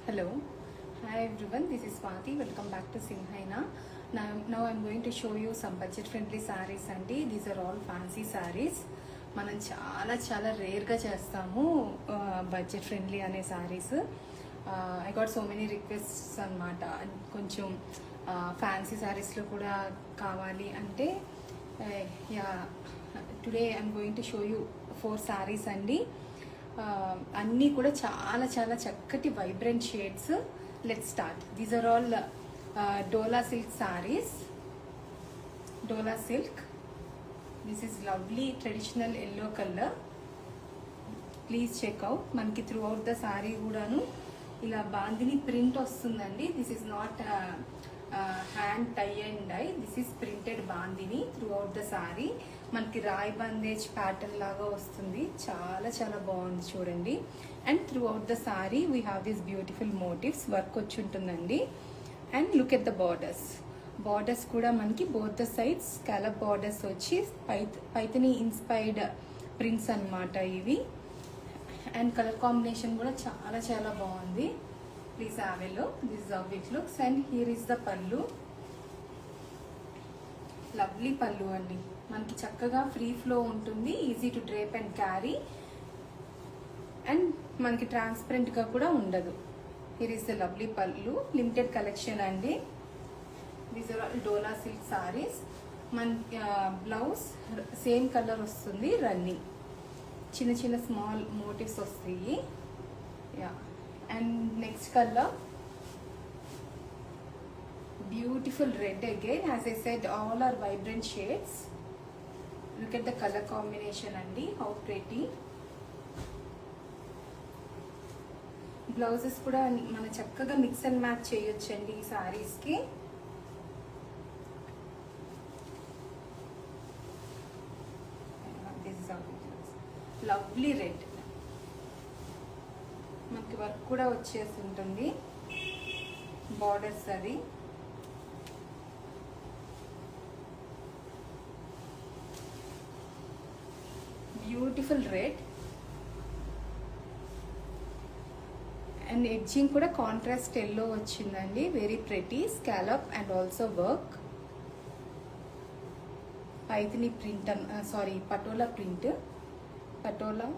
Hello, hi everyone, this is Swati. Welcome back to Simhaina. Now I'm going to show you some budget friendly sarees అండి. These are all fancy sarees. మనం చాలా రేర్గా చేస్తాము budget friendly అనే saris. I got so many requests అనమాట. కొంచెం fancy సారీస్లో కూడా కావాలి అంటే yeah today I'm going to show you 4 saris అండి. అన్నీ కూడా చాలా చక్కటి vibrant shades. Let's start. These are all Dola silk saris. Dola silk. This is lovely traditional yellow colour. Please check out. మనకి త్రూ అవుట్ ద సారీ కూడాను ఇలా బాందిని ప్రింట్ వస్తుందండి. This is not hand tie and dye. This is printed bandhani throughout the sari. మనకి రాయ్ bandhej pattern లాగా వస్తుంది. చాలా బాగుంది చూడండి. And throughout the sari we have this beautiful motives. Work వచ్చి ఉంటుందండి. And look at the borders. Borders కూడా మనకి both the sides scallop borders వచ్చి పైతని ఇన్స్పైర్డ్ ప్రింట్స్ అన్నమాట ఇవి. అండ్ కలర్ కాంబినేషన్ కూడా చాలా బాగుంది. Please have a look. This is how it looks. And here is the pallu. Lovely pallu అండి. మనకి చక్కగా ఫ్రీ ఫ్లో ఉంటుంది. Easy to drape and carry. అండ్ మనకి ట్రాన్స్పరెంట్ గా కూడా ఉండదు. Here is the lovely pallu. Limited collection అండి. These are all Dola silk saris. మన బ్లౌజ్ సేమ్ కలర్ వస్తుంది. రన్నింగ్ చిన్న స్మాల్ మోటివ్స్ వస్తాయి. Yeah. And next colour beautiful red again. As I said, all are vibrant shades. Look at the color combination andi, how pretty. Blouses kuda mana chakkaga mix and match cheyochandi ee sarees ki. This is how it looks. Lovely red. మనకి work కూడా వచ్చేసి ఉంటుంది. Borders అది beautiful red. And edging కూడా contrast yellow వచ్చిందండి. Very pretty scallop and also work. Paithani print patola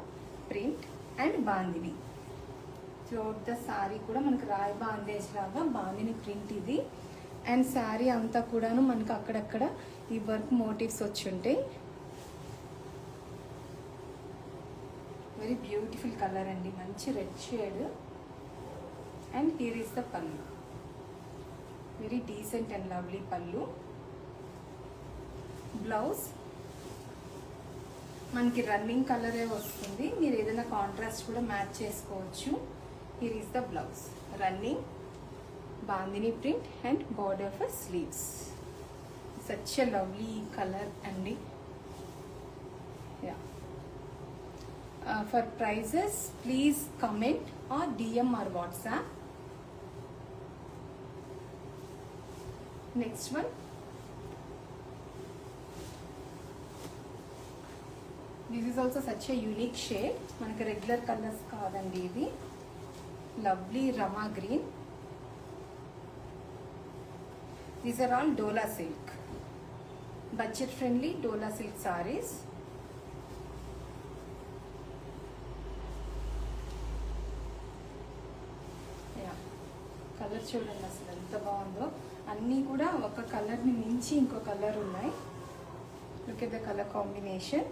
print and bandhani. Throughout the sorry కూడా మనకు రాయ్ బాందేజ్ లాగా బాందిని ప్రింట్ ఇది. అండ్ సారీ అంతా కూడాను మనకు అక్కడక్కడ ఈ వర్క్ మోటివ్స్ వచ్చి ఉంటాయి. వెరీ బ్యూటిఫుల్ కలర్ అండి. మంచి red shade. And here is the పళ్ళు. వెరీ డీసెంట్ అండ్ లవ్లీ పళ్ళు. బ్లౌజ్ మనకి రన్నింగ్ కలరే వస్తుంది. మీరు ఏదైనా కాంట్రాస్ట్ కూడా మ్యాచ్ చేసుకోవచ్చు. Here is the blouse. Running bandhani print and border for sleeves. Such a lovely colour అండి. Yeah. For prices, please comment or DM or WhatsApp. Next one. This is also such a unique shade. మనకి regular colours కాదండి ఇది. Lovely Rama green. These are all dola silk. Budget friendly dola silk sarees. Colour చూడండి అసలు ఎంత బాగుందో. అన్నీ కూడా ఒక కలర్ని మించి ఇంకో కలర్ ఉన్నాయి. Look at the colour combination.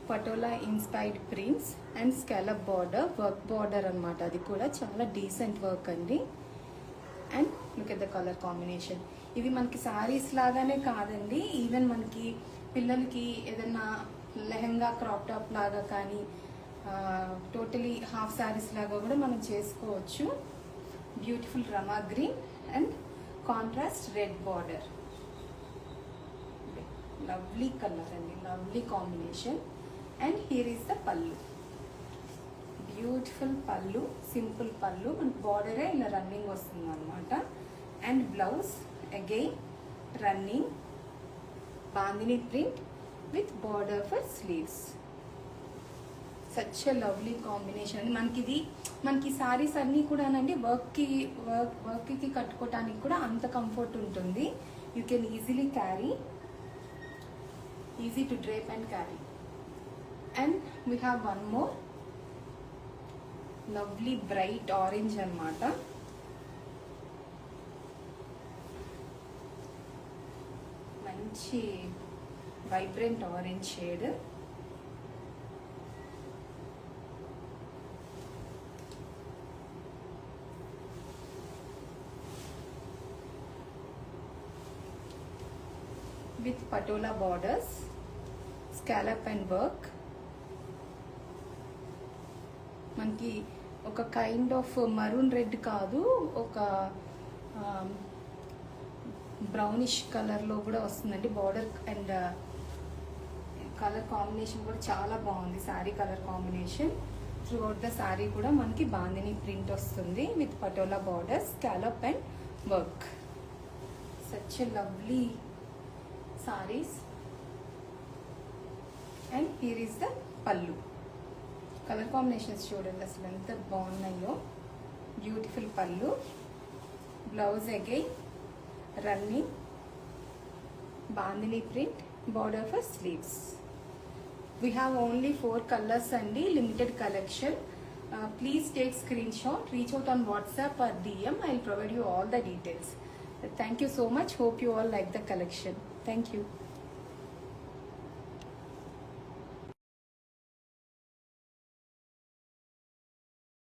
Patola inspired prints and scallop border, work border అనమాట. అది కూడా చాలా డీసెంట్ వర్క్ అండి. And look at the colour combination. ఇవి మనకి సారీస్ లాగానే కాదండి. ఈవెన్ మనకి పిల్లలకి ఏదన్నా లెహంగా క్రాప్ టాప్ లాగా కానీ టోటలీ హాఫ్ సారీస్ లాగా కూడా మనం చేసుకోవచ్చు. Beautiful Rama green and contrast red border. Lovely colour అండి. Lovely combination. And here is the pallu. Beautiful pallu. Simple pallu. మనకి బార్డరే ఇలా రన్నింగ్ వస్తుంది అనమాట. And blouse again running bandhani print with border for sleeves. Such a lovely combination అండి. మనకి సారీస్ అన్నీ కూడానండి వర్క్కి కట్టుకోవటానికి కూడా అంత కంఫర్ట్ ఉంటుంది. You can easily carry, easy to drape and carry. And we have one more lovely bright orange అన్నమాట. మంచి vibrant orange shade. With patola borders, scallop and work. మనకి ఒక కైండ్ ఆఫ్ మరూన్ రెడ్ కాదు, ఒక బ్రౌనిష్ కలర్లో కూడా వస్తుందండి. బార్డర్ అండ్ కలర్ కాంబినేషన్ కూడా చాలా బాగుంది. Sari colour combination through out the sari కూడా మనకి బాందిని ప్రింట్ వస్తుంది with patola borders, scallop and work. Such a lovely sarees. And here is the pallu. Colour combinations చూడండి అసలు ఎంత బాగున్నాయో. బ్యూటిఫుల్ పళ్ళు. Blouse again running bandhani print, border for sleeves. We have only 4 colors అండి, limited collection. Please take screenshot, reach out on WhatsApp or DM. I'll provide you all the details. Thank you so much. Hope you all like the collection. Thank you.